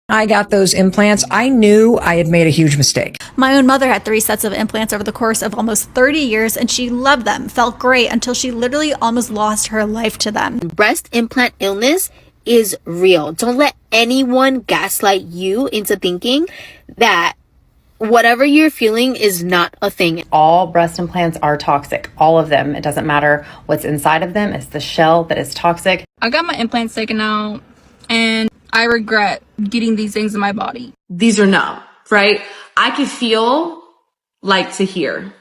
I got those implants, I knew I had made a huge mistake. My own mother had 3 sets of implants over the course of almost 30 years, and she loved them, felt great, until she literally almost lost her life to them. Breast implant illness is real. Don't let anyone gaslight you into thinking that whatever you're feeling is not a thing. All breast implants are toxic. All of them. It doesn't matter what's inside of them. It's the shell that is toxic. I got my implants taken out, and I regret getting these things in my body. These are no, right? I can feel like to here.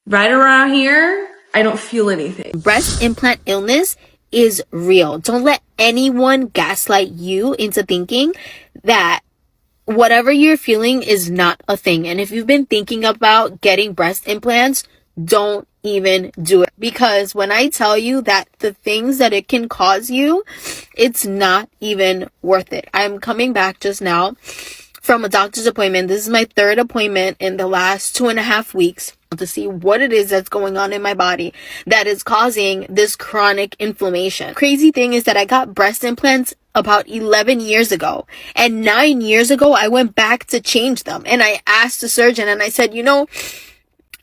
Right around here, I don't feel anything. Breast implant illness is real. Don't let anyone gaslight you into thinking that whatever you're feeling is not a thing. And if you've been thinking about getting breast implants, don't even do it. Because when I tell you that the things that it can cause you, it's not even worth it. I'm coming back just now from a doctor's appointment. This is my 3rd appointment in the last 2.5 weeks to see what it is that's going on in my body that is causing this chronic inflammation. Crazy thing is that I got breast implants about 11 years ago, and 9 years ago I went back to change them, and I asked the surgeon and I said,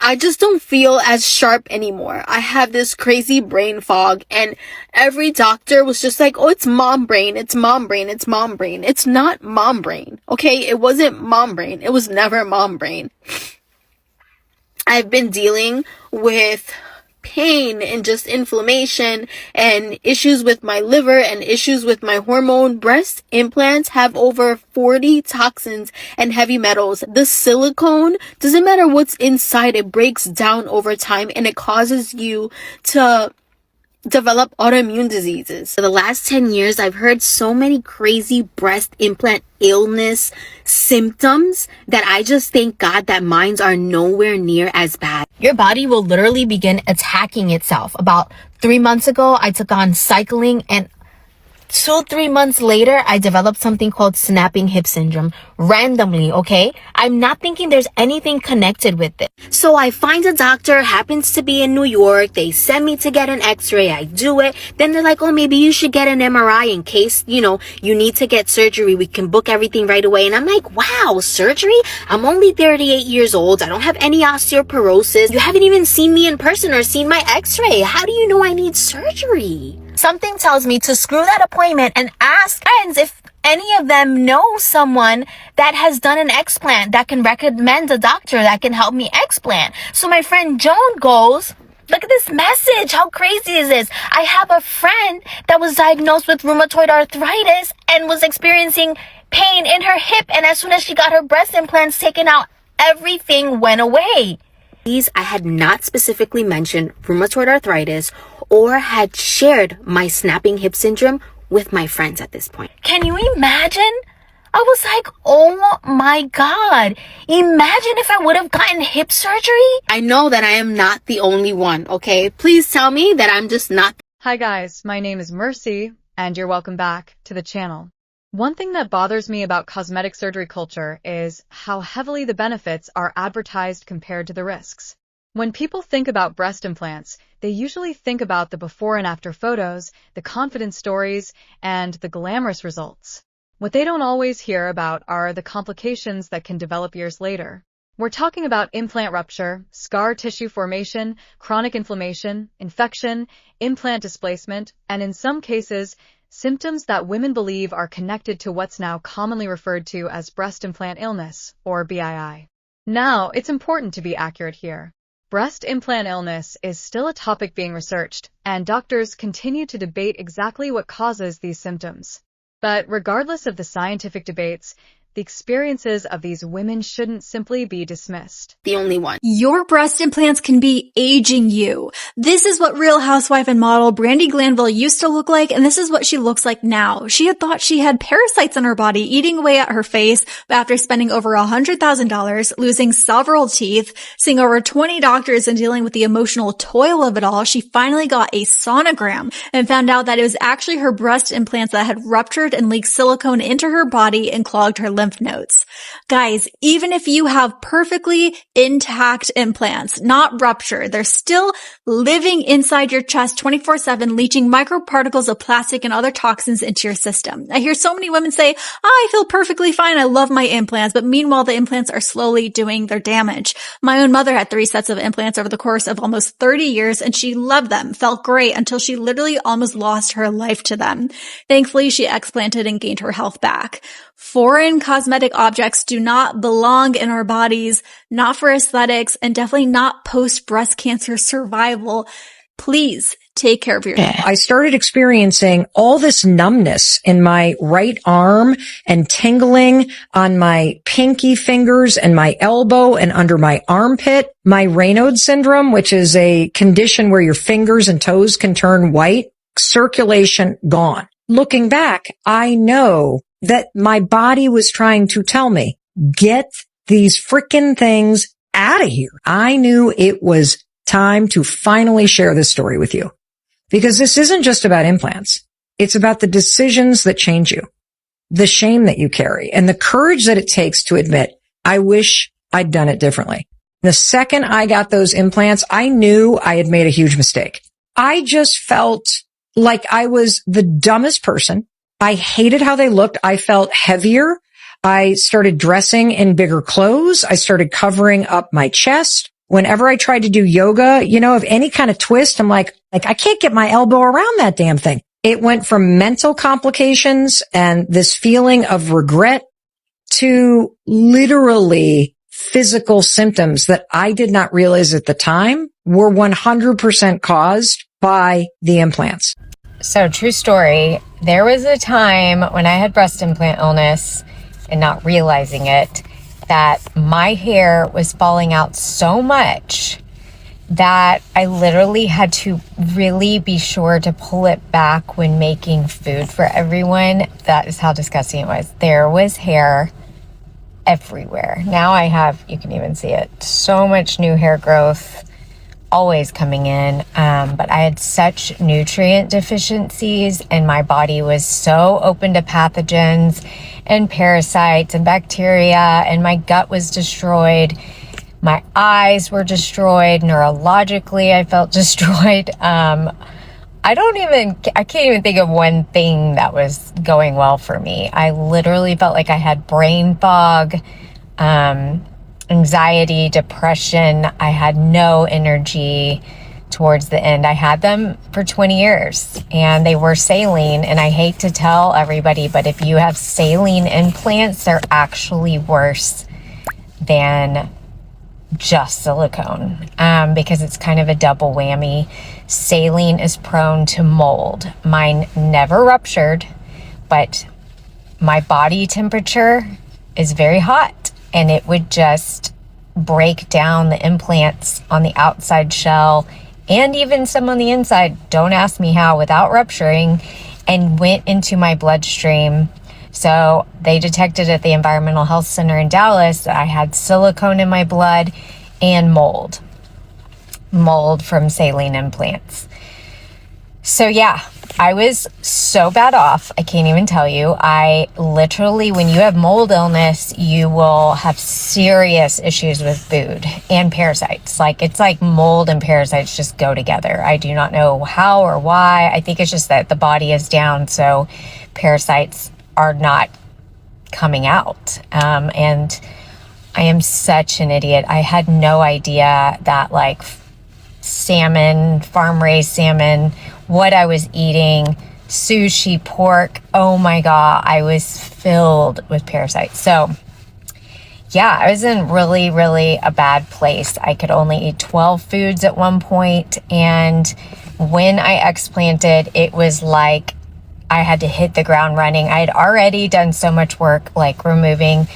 I just don't feel as sharp anymore. I have this crazy brain fog, and every doctor was just like, oh, it's mom brain, it's mom brain, it's mom brain. It's not mom brain, okay? It wasn't mom brain. It was never mom brain. I've been dealing with pain and just inflammation and issues with my liver and issues with my hormone. Breast implants have over 40 toxins and heavy metals. The silicone, doesn't matter what's inside, it breaks down over time, and it causes you to develop autoimmune diseases. For the last 10 years, I've heard so many crazy breast implant illness symptoms that I just thank God that mine are nowhere near as bad. Your body will literally begin attacking itself. About 3 months ago, I took on cycling, and 2-3 months later, I developed something called snapping hip syndrome randomly, okay? I'm not thinking there's anything connected with it. So I find a doctor, happens to be in New York. They send me to get an x-ray. I do it. Then they're like, oh, maybe you should get an MRI in case, you need to get surgery. We can book everything right away. And I'm like, wow, surgery? I'm only 38 years old. I don't have any osteoporosis. You haven't even seen me in person or seen my x-ray. How do you know I need surgery? Something tells me to screw that appointment and ask friends if any of them know someone that has done an explant that can recommend a doctor that can help me explant. So my friend Joan goes, look at this message. How crazy is this? I have a friend that was diagnosed with rheumatoid arthritis and was experiencing pain in her hip. And as soon as she got her breast implants taken out, everything went away. I had not specifically mentioned rheumatoid arthritis or had shared my snapping hip syndrome with my friends at this point. Can you imagine? I was like, oh my God. Imagine if I would have gotten hip surgery. I know that I am not the only one, okay? Please tell me that I'm just not. Hi guys, my name is Mercy, and you're welcome back to the channel. One thing that bothers me about cosmetic surgery culture is how heavily the benefits are advertised compared to the risks. When people think about breast implants, they usually think about the before and after photos, the confidence stories, and the glamorous results. What they don't always hear about are the complications that can develop years later. We're talking about implant rupture, scar tissue formation, chronic inflammation, infection, implant displacement, and in some cases, symptoms that women believe are connected to what's now commonly referred to as breast implant illness, or BII. Now, it's important to be accurate here. Breast implant illness is still a topic being researched, and doctors continue to debate exactly what causes these symptoms. But regardless of the scientific debates, the experiences of these women shouldn't simply be dismissed. The only one. Your breast implants can be aging you. This is what Real Housewife and model Brandi Glanville used to look like, and this is what she looks like now. She had thought she had parasites in her body eating away at her face, but after spending over $100,000, losing several teeth, seeing over 20 doctors and dealing with the emotional toil of it all, she finally got a sonogram and found out that it was actually her breast implants that had ruptured and leaked silicone into her body and clogged her lymph lymph nodes. Guys, even if you have perfectly intact implants, not ruptured, they're still living inside your chest 24/7, leaching microparticles of plastic and other toxins into your system. I hear so many women say, I feel perfectly fine. I love my implants. But meanwhile, the implants are slowly doing their damage. My own mother had 3 sets of implants over the course of almost 30 years, and she loved them, felt great until she literally almost lost her life to them. Thankfully, she explanted and gained her health back. Foreign cosmetic objects do not belong in our bodies, not for aesthetics, and definitely not post-breast cancer survival. Please take care of yourself. I started experiencing all this numbness in my right arm and tingling on my pinky fingers and my elbow and under my armpit. My Raynaud syndrome, which is a condition where your fingers and toes can turn white, circulation gone. Looking back, I know that my body was trying to tell me, get these frickin' things out of here. I knew it was time to finally share this story with you, because this isn't just about implants. It's about the decisions that change you, the shame that you carry, and the courage that it takes to admit, I wish I'd done it differently. The second I got those implants, I knew I had made a huge mistake. I just felt like I was the dumbest person. I hated how they looked. I felt heavier. I started dressing in bigger clothes. I started covering up my chest. Whenever I tried to do yoga, of any kind of twist, I'm like, I can't get my elbow around that damn thing. It went from mental complications and this feeling of regret to literally physical symptoms that I did not realize at the time were 100% caused by the implants. So, true story. There was a time when I had breast implant illness and not realizing it, that my hair was falling out so much that I literally had to really be sure to pull it back when making food for everyone. That is how disgusting it was. There was hair everywhere. Now I have, you can even see it, so much new hair growth always coming in. But I had such nutrient deficiencies and my body was so open to pathogens and parasites and bacteria, and my gut was destroyed. My eyes were destroyed. Neurologically, I felt destroyed. I can't even think of one thing that was going well for me. I literally felt like I had brain fog, anxiety, depression. I had no energy towards the end. I had them for 20 years and they were saline. And I hate to tell everybody, but if you have saline implants, they're actually worse than just silicone, because it's kind of a double whammy. Saline is prone to mold. Mine never ruptured, but my body temperature is very hot and it would just break down the implants on the outside shell and even some on the inside, don't ask me how, without rupturing, and went into my bloodstream. So they detected at the Environmental Health Center in Dallas that I had silicone in my blood and mold from saline implants. So yeah, I was so bad off. I can't even tell you. I literally, when you have mold illness, you will have serious issues with food and parasites. It's like mold and parasites just go together. I do not know how or why. I think it's just that the body is down, so parasites are not coming out. And I am such an idiot. I had no idea that salmon, farm-raised salmon, what I was eating, sushi, pork, oh my God, I was filled with parasites. So yeah, I was in really, really a bad place. I could only eat 12 foods at one point. And when I explanted, it was like I had to hit the ground running. I had already done so much work, removing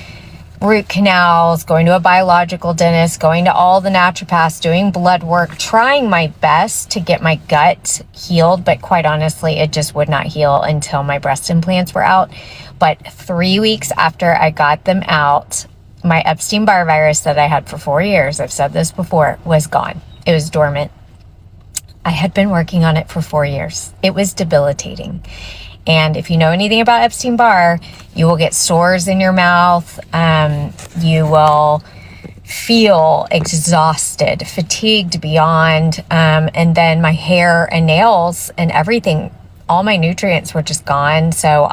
root canals, going to a biological dentist, going to all the naturopaths, doing blood work, trying my best to get my gut healed. But quite honestly, it just would not heal until my breast implants were out. But 3 weeks after I got them out, my Epstein-Barr virus that I had for 4 years, I've said this before, was gone. It was dormant. I had been working on it for 4 years. It was debilitating. And if you know anything about Epstein-Barr, you will get sores in your mouth. You will feel exhausted, fatigued beyond. And then my hair and nails and everything, all my nutrients were just gone. So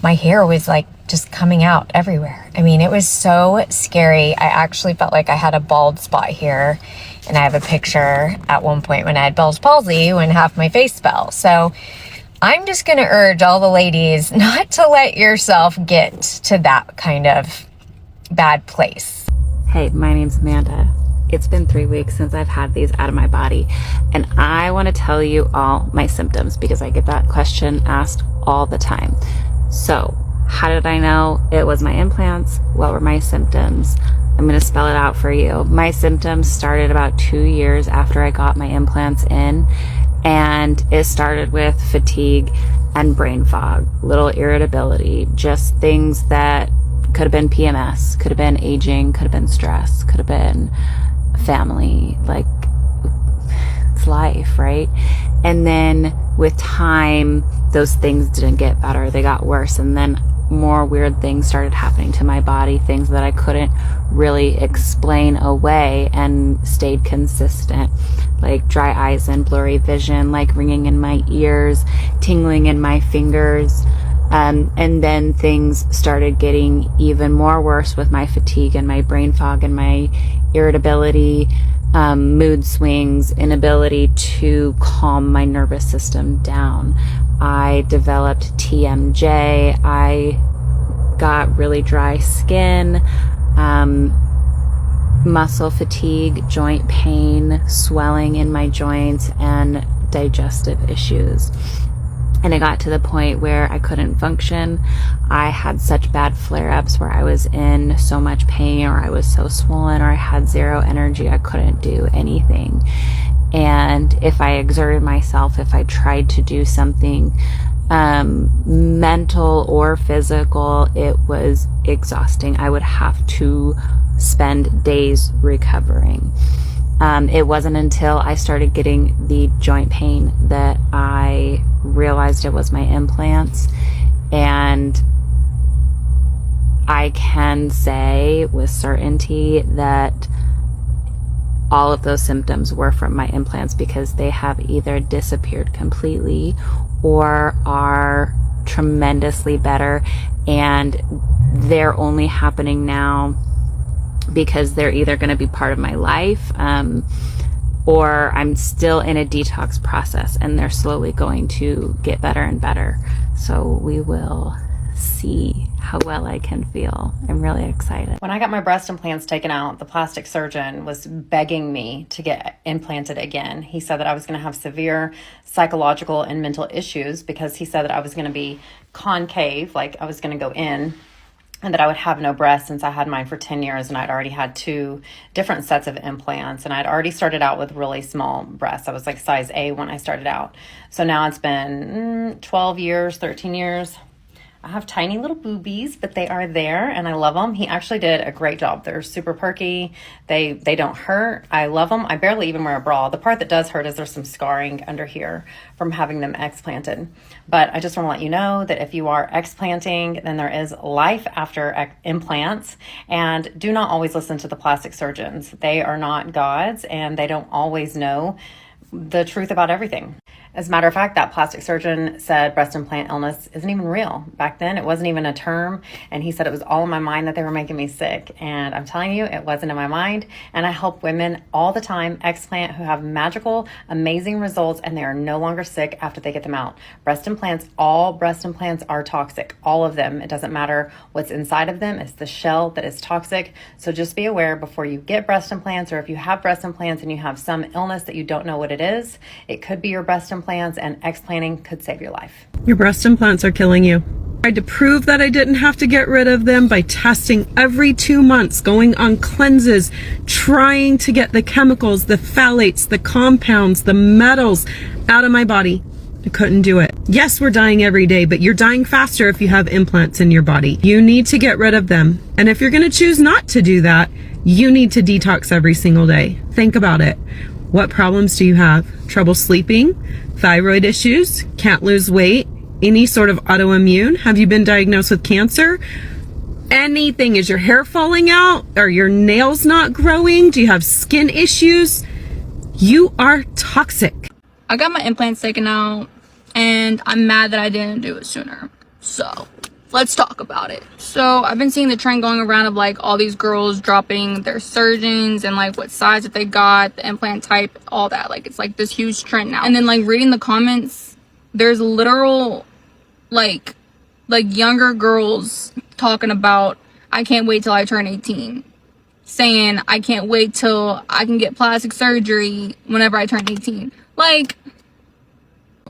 my hair was like just coming out everywhere. I mean, it was so scary. I actually felt like I had a bald spot here. And I have a picture at one point when I had Bell's palsy when half my face fell. So I'm just going to urge all the ladies not to let yourself get to that kind of bad place. Hey, my name's Amanda. It's been 3 weeks since I've had these out of my body, and I want to tell you all my symptoms because I get that question asked all the time. So, how did I know it was my implants? What were my symptoms? I'm going to spell it out for you. My symptoms started about 2 years after I got my implants in, and it started with fatigue and brain fog, little irritability, just things that could have been PMS, could have been aging, could have been stress, could have been family, like it's life, right? And then with time, those things didn't get better, they got worse. And then more weird things started happening to my body, things that I couldn't really explain away and stayed consistent, like dry eyes and blurry vision, like ringing in my ears, tingling in my fingers. And then things started getting even more worse with my fatigue and my brain fog and my irritability, mood swings, inability to calm my nervous system down. I developed TMJ. I got really dry skin, muscle fatigue, joint pain, swelling in my joints, and digestive issues. And it got to the point where I couldn't function. I had such bad flare-ups where I was in so much pain, or I was so swollen, or I had zero energy. I couldn't do anything. And if I exerted myself, if I tried to do something mental or physical, it was exhausting. I would have to spend days recovering. It wasn't until I started getting the joint pain that I realized it was my implants. And I can say with certainty that all of those symptoms were from my implants, because they have either disappeared completely or are tremendously better. And they're only happening now because they're either going to be part of my life, or I'm still in a detox process and they're slowly going to get better and better. So we will see how well I can feel. I'm really excited. When I got my breast implants taken out, the plastic surgeon was begging me to get implanted again. He said that I was going to have severe psychological and mental issues because he said that I was going to be concave, like I was going to go in, and that I would have no breasts since I had mine for 10 years and I'd already had 2 different sets of implants, and I'd already started out with really small breasts. I was like size A when I started out. So now it's been 12 years, 13 years. I have tiny little boobies, but they are there and I love them. He actually did a great job. They're super perky. They don't hurt. I love them. I barely even wear a bra. The part that does hurt is there's some scarring under here from having them explanted. But I just want to let you know that if you are explanting, then there is life after implants. And do not always listen to the plastic surgeons. They are not gods and they don't always know the truth about everything. As a matter of fact, that plastic surgeon said breast implant illness isn't even real. Back then, it wasn't even a term. And he said it was all in my mind that they were making me sick. And I'm telling you, it wasn't in my mind. And I help women all the time explant who have magical, amazing results, and they are no longer sick after they get them out. Breast implants, all breast implants are toxic. All of them. It doesn't matter what's inside of them. It's the shell that is toxic. So just be aware before you get breast implants, or if you have breast implants and you have some illness that you don't know what it is, it could be your breast implants, and explanting could save your life. Your breast implants are killing you. I tried to prove that I didn't have to get rid of them by testing every 2 months, going on cleanses, trying to get the chemicals, the phthalates, the compounds, the metals out of my body. I couldn't do it. Yes, we're dying every day, but you're dying faster if you have implants in your body. You need to get rid of them. And if you're going to choose not to do that, you need to detox every single day. Think about it. What problems do you have? Trouble sleeping? Thyroid issues? Can't lose weight? any sort of autoimmune? Have you been diagnosed with cancer? Anything? Is your hair falling out? Are your nails not growing? Do you have skin issues? You are toxic. I got my implants taken out and I'm mad that I didn't do it sooner. So let's talk about it. So I've been seeing the trend going around of like all these girls dropping their surgeons and like what size that they got, the implant type, all that. Like it's like this huge trend now. And then like reading the comments, there's literal like younger girls talking about, I can't wait till I turn 18. Saying, I can't wait till I can get plastic surgery whenever I turn 18. Like,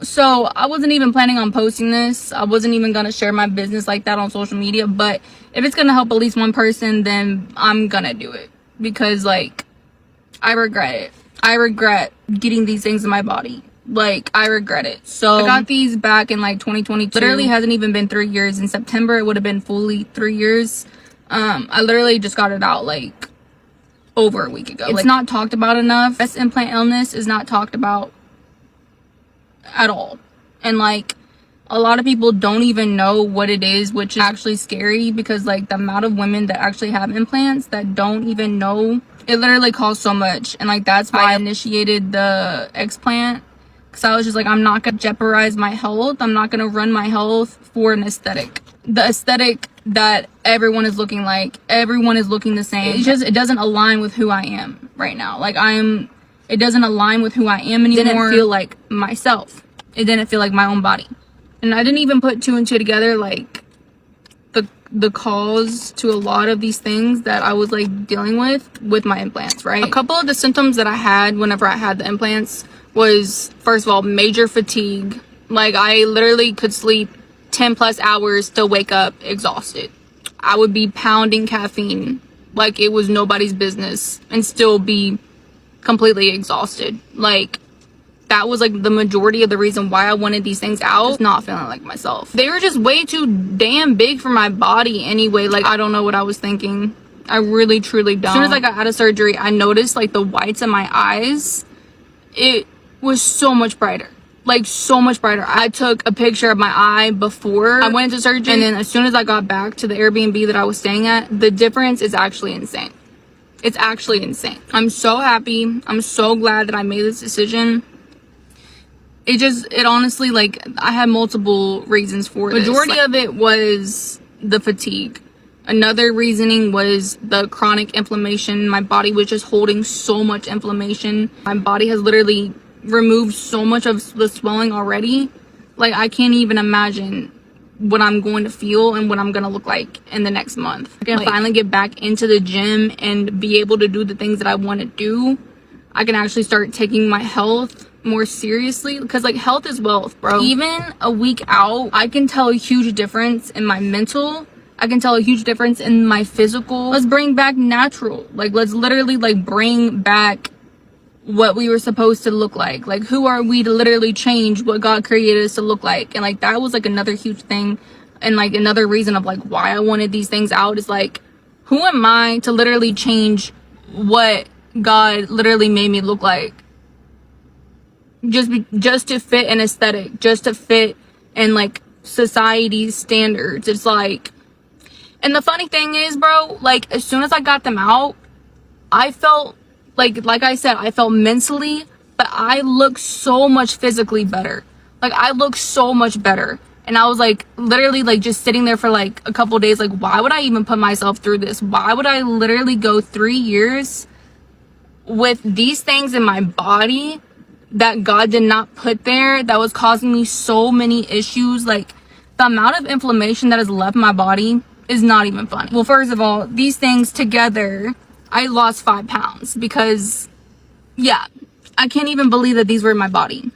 so I wasn't even planning on posting this. I wasn't even going to share my business like that on social media. But if it's going to help at least one person, then I'm going to do it. Because, like, I regret it. I regret getting these things in my body. Like, I regret it. So I got these back in like 2022. Literally hasn't even been 3 years. In September, it would have been fully 3 years. I literally just got it out like over a week ago. It's not talked about enough. Breast implant illness is not talked about at all. And like a lot of people don't even know what it is, which is actually scary because like the amount of women that actually have implants that don't even know, it literally costs so much. And like that's why I initiated the explant. Because I was just like, I'm not going to jeopardize my health. I'm not going to run my health for an aesthetic. The aesthetic that everyone is looking like. Everyone is looking the same. It's just, it doesn't align with who I am right now. Like it doesn't align with who I am anymore. It didn't feel like myself. It didn't feel like my own body. And I didn't even put two and two together, like the cause to a lot of these things that I was like dealing with my implants, right? A couple of the symptoms that I had whenever I had the implants was, first of all, major fatigue. Like I literally could sleep 10 plus hours, still wake up exhausted. I would be pounding caffeine like it was nobody's business and still be completely exhausted. Like that was like the majority of the reason why I wanted these things out. Just not feeling like myself. They were just way too damn big for my body anyway. Like I don't know what I was thinking. I really truly don't. As soon as I got out of surgery, I noticed like the whites in my eyes, it was so much brighter. Like so much brighter. I took a picture of my eye before I went into surgery, and then as soon as I got back to the Airbnb that I was staying at, the difference is actually insane. It's actually insane. I'm so happy. I'm so glad that I made this decision. It honestly, like, I had multiple reasons for this. Majority of it was the fatigue. Another reasoning was the chronic inflammation. My body was just holding so much inflammation. My body has literally removed so much of the swelling already. Like, I can't even imagine what I'm going to feel and what I'm going to look like in the next month. I can finally get back into the gym and be able to do the things that I want to do. I can actually start taking my health more seriously, because like health is wealth, bro. Even a week out, I can tell a huge difference in my mental. I can tell a huge difference in my physical. Let's bring back natural. Like, let's literally like bring back what we were supposed to look like. Like, who are we to literally change what God created us to look like? And like that was like another huge thing, and like another reason of like why I wanted these things out is like, who am I to literally change what God literally made me look like? Just to fit an aesthetic, just to fit in like society's standards. It's like, and the funny thing is, bro, like as soon as I got them out, I felt like I said, I felt mentally, but I looked so much physically better. Like I looked so much better. And I was like literally like just sitting there for like a couple days, like why would I even put myself through this? Why would I literally go 3 years with these things in my body that God did not put there, that was causing me so many issues? Like the amount of inflammation that has left my body is not even funny. Well, first of all, these things together, I lost 5 pounds because, yeah, I can't even believe that these were in my body.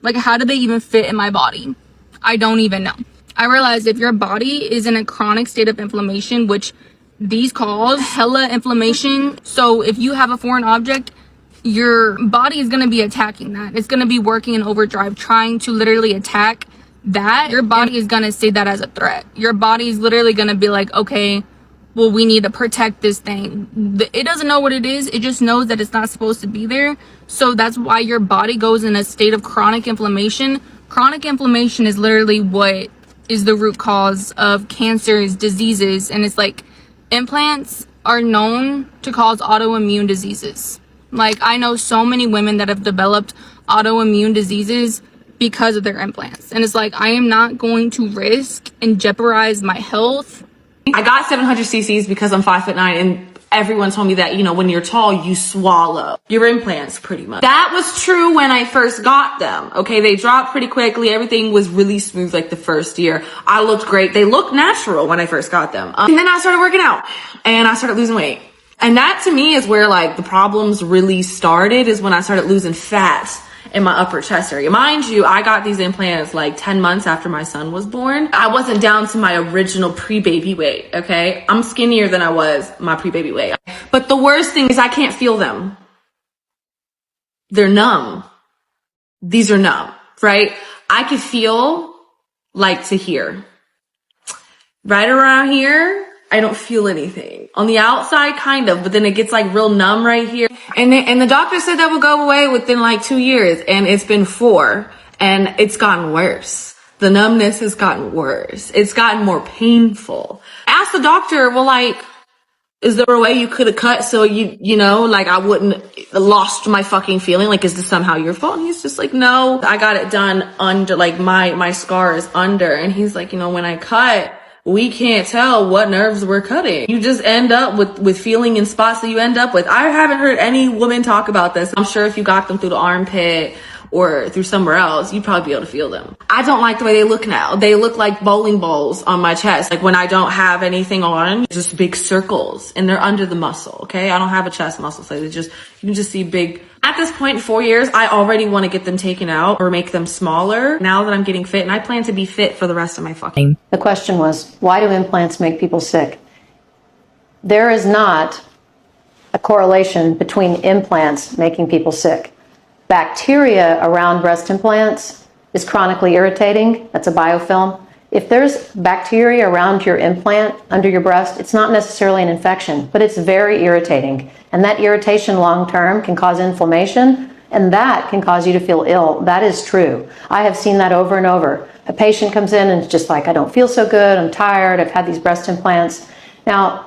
Like, how did they even fit in my body? I don't even know. I realized if your body is in a chronic state of inflammation, which these cause hella inflammation, so if you have a foreign object, your body is going to be attacking that. It's going to be working in overdrive, trying to literally attack that. Your body is going to see that as a threat. Your body is literally going to be like, okay, well, we need to protect this thing. It doesn't know what it is. It just knows that it's not supposed to be there. So that's why your body goes in a state of chronic inflammation, Chronic inflammation is literally what is the root cause of cancers, diseases, and it's like implants are known to cause autoimmune diseases. Like, I know so many women that have developed autoimmune diseases because of their implants. And it's like, I am not going to risk and jeopardize my health. I got 700 cc's because I'm 5'9", and everyone told me that, you know, when you're tall, you swallow your implants pretty much. That was true when I first got them. Okay, they dropped pretty quickly. Everything was really smooth like the first year. I looked great. They looked natural when I first got them. And then I started working out and I started losing weight. And that to me is where like the problems really started, is when I started losing fat in my upper chest area. Mind you, I got these implants like 10 months after my son was born. I wasn't down to my original pre-baby weight, okay? I'm skinnier than I was my pre-baby weight. But the worst thing is I can't feel them. They're numb. These are numb, right? I could feel like to here. Right around here, I don't feel anything. On the outside, kind of, but then it gets like real numb right here. And the doctor said that would go away within like 2 years, and it's been 4, and it's gotten worse. The numbness has gotten worse. It's gotten more painful. I asked the doctor, well, like, is there a way you could have cut so you know, like I wouldn't lost my fucking feeling? Like, is this somehow your fault? And he's just like, no, I got it done under, like my scar is under. And he's like, you know, when I cut, we can't tell what nerves we're cutting. You just end up with feeling in spots that you end up with. I haven't heard any woman talk about this. I'm sure if you got them through the armpit or through somewhere else, you'd probably be able to feel them. I don't like the way they look now. They look like bowling balls on my chest. Like when I don't have anything on, just big circles, and they're under the muscle, okay? I don't have a chest muscle, so they just, you can just see big. At this point, in 4 years, I already want to get them taken out or make them smaller now that I'm getting fit, and I plan to be fit for the rest of my fucking. The question was, why do implants make people sick? There is not a correlation between implants making people sick. Bacteria around breast implants is chronically irritating. That's a biofilm. If there's bacteria around your implant under your breast, it's not necessarily an infection, but it's very irritating. And that irritation long term can cause inflammation, and that can cause you to feel ill. That is true. I have seen that over and over. A patient comes in and it's just like, I don't feel so good, I'm tired, I've had these breast implants. Now,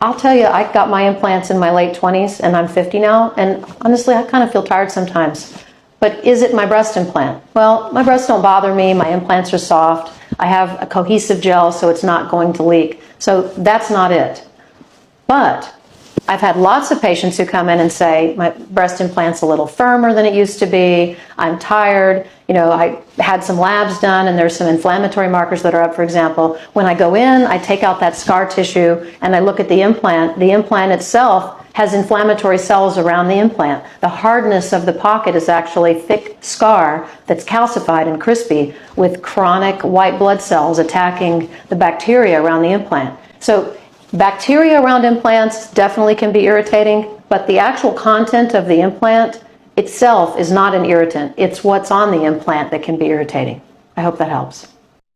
I'll tell you, I got my implants in my late 20s and I'm 50 now, and honestly, I kind of feel tired sometimes. But is it my breast implant? Well, my breasts don't bother me, my implants are soft, I have a cohesive gel so it's not going to leak. So that's not it. But I've had lots of patients who come in and say, my breast implant's a little firmer than it used to be, I'm tired, you know, I had some labs done and there's some inflammatory markers that are up, for example. When I go in, I take out that scar tissue and I look at the implant itself has inflammatory cells around the implant. The hardness of the pocket is actually thick scar that's calcified and crispy with chronic white blood cells attacking the bacteria around the implant. So bacteria around implants definitely can be irritating, but the actual content of the implant itself is not an irritant. It's what's on the implant that can be irritating. I hope that helps.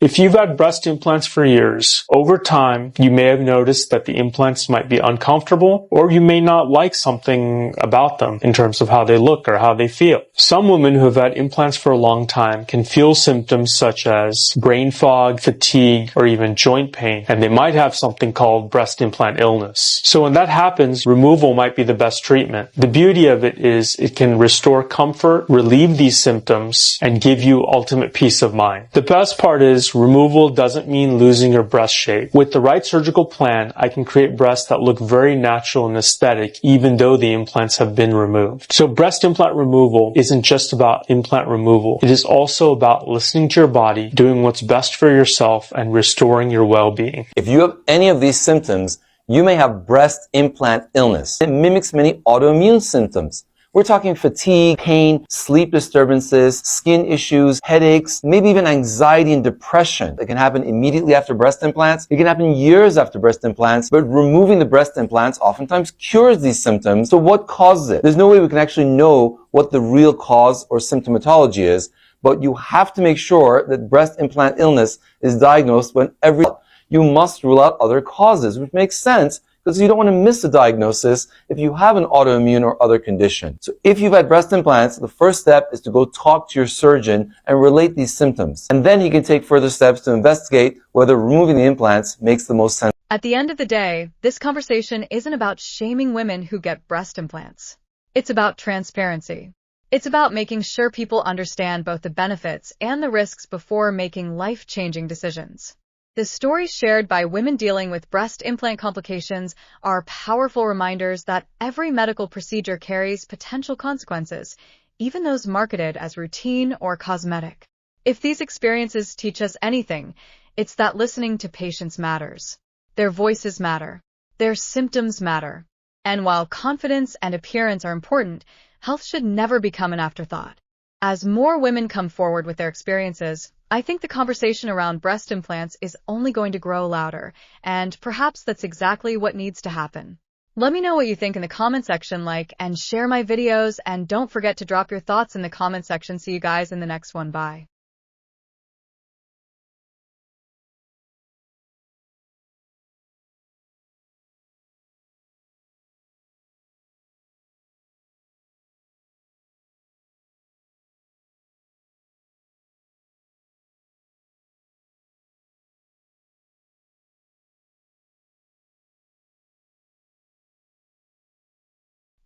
If you've had breast implants for years, over time, you may have noticed that the implants might be uncomfortable, or you may not like something about them in terms of how they look or how they feel. Some women who have had implants for a long time can feel symptoms such as brain fog, fatigue, or even joint pain, and they might have something called breast implant illness. So when that happens, removal might be the best treatment. The beauty of it is it can restore comfort, relieve these symptoms, and give you ultimate peace of mind. The best part is removal doesn't mean losing your breast shape. With the right surgical plan, I can create breasts that look very natural and aesthetic even though the implants have been removed. So breast implant removal isn't just about implant removal. It is also about listening to your body, doing what's best for yourself, and restoring your well-being. If you have any of these symptoms, you may have breast implant illness. It mimics many autoimmune symptoms. We're talking fatigue, pain, sleep disturbances, skin issues, headaches, maybe even anxiety and depression. It can happen immediately after breast implants. It can happen years after breast implants, but removing the breast implants oftentimes cures these symptoms. So what causes it? There's no way we can actually know what the real cause or symptomatology is, but you have to make sure that breast implant illness is diagnosed whenever you must rule out other causes, which makes sense because you don't want to miss a diagnosis if you have an autoimmune or other condition. So if you've had breast implants, the first step is to go talk to your surgeon and relate these symptoms. And then he can take further steps to investigate whether removing the implants makes the most sense. At the end of the day, this conversation isn't about shaming women who get breast implants. It's about transparency. It's about making sure people understand both the benefits and the risks before making life-changing decisions. The stories shared by women dealing with breast implant complications are powerful reminders that every medical procedure carries potential consequences, even those marketed as routine or cosmetic. If these experiences teach us anything, it's that listening to patients matters. Their voices matter. Their symptoms matter. And while confidence and appearance are important, health should never become an afterthought. As more women come forward with their experiences, I think the conversation around breast implants is only going to grow louder, and perhaps that's exactly what needs to happen. Let me know what you think in the comment section, and share my videos, and don't forget to drop your thoughts in the comment section. See you guys in the next one. Bye.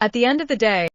At the end of the day,